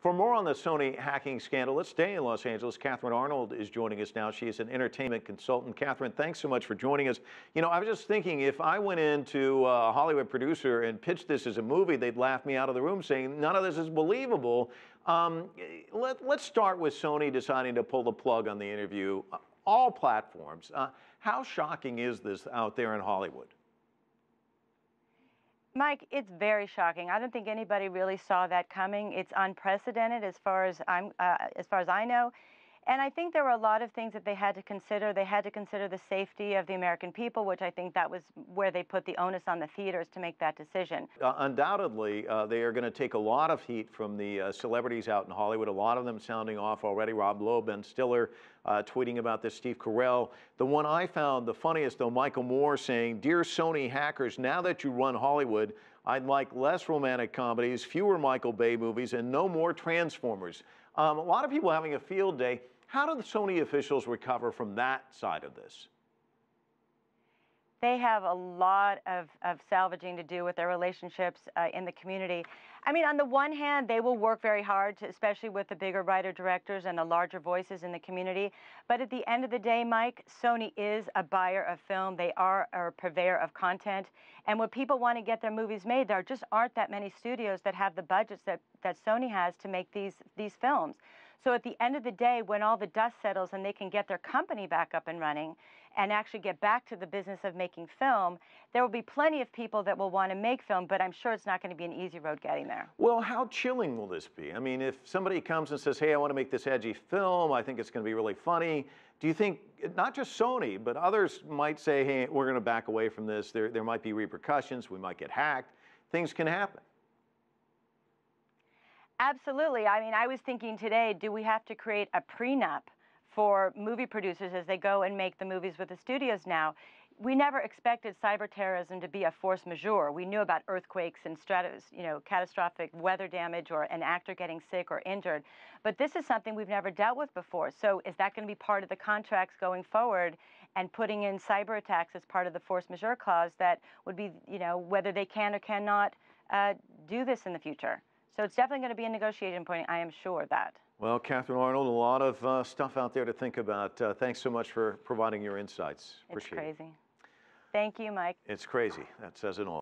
For more on the Sony hacking scandal, let's stay in Los Angeles. Kathryn Arnold is joining us now. She is an entertainment consultant. Kathryn, thanks so much for joining us. You know, I was just thinking, if I went into a Hollywood producer and pitched this as a movie, they'd laugh me out of the room saying, none of this is believable. Let's start with Sony deciding to pull the plug on the interview. All platforms. How shocking is this out there in Hollywood? Mike, it's very shocking. I don't think anybody really saw that coming. It's unprecedented as far as I know. And I think there were a lot of things that they had to consider. They had to consider the safety of the American people, which I think that was where they put the onus on the theaters to make that decision. Undoubtedly, they are going to take a lot of heat from the celebrities out in Hollywood, a lot of them sounding off already. Rob Lowe, Ben Stiller tweeting about this, Steve Carell. The one I found the funniest, though, Michael Moore saying, "Dear Sony hackers, now that you run Hollywood, I'd like less romantic comedies, fewer Michael Bay movies, and no more Transformers." A lot of people having a field day. How do the Sony officials recover from that side of this? They have a lot of salvaging to do with their relationships in the community. I mean, on the one hand, they will work very hard, especially with the bigger writer-directors and the larger voices in the community. But at the end of the day, Mike, Sony is a buyer of film. They are a purveyor of content. And when people want to get their movies made, there just aren't that many studios that have the budgets that Sony has to make these films. So at the end of the day, when all the dust settles and they can get their company back up and running and actually get back to the business of making film, there will be plenty of people that will want to make film, but I'm sure it's not going to be an easy road getting there. Well, how chilling will this be? I mean, if somebody comes and says, hey, I want to make this edgy film, I think it's going to be really funny, do you think not just Sony, but others might say, hey, we're going to back away from this, there might be repercussions, we might get hacked, things can happen? Absolutely. I mean, I was thinking today, do we have to create a prenup for movie producers as they go and make the movies with the studios now? We never expected cyber terrorism to be a force majeure. We knew about earthquakes and catastrophic weather damage or an actor getting sick or injured. But this is something we've never dealt with before. So is that going to be part of the contracts going forward and putting in cyber attacks as part of the force majeure clause that would be, whether they can or cannot do this in the future? So it's definitely going to be a negotiating point, I am sure of that. Well, Kathryn Arnold, a lot of stuff out there to think about. Thanks so much for providing your insights. Appreciate it. It's crazy. Thank you, Mike. It's crazy. That says it all.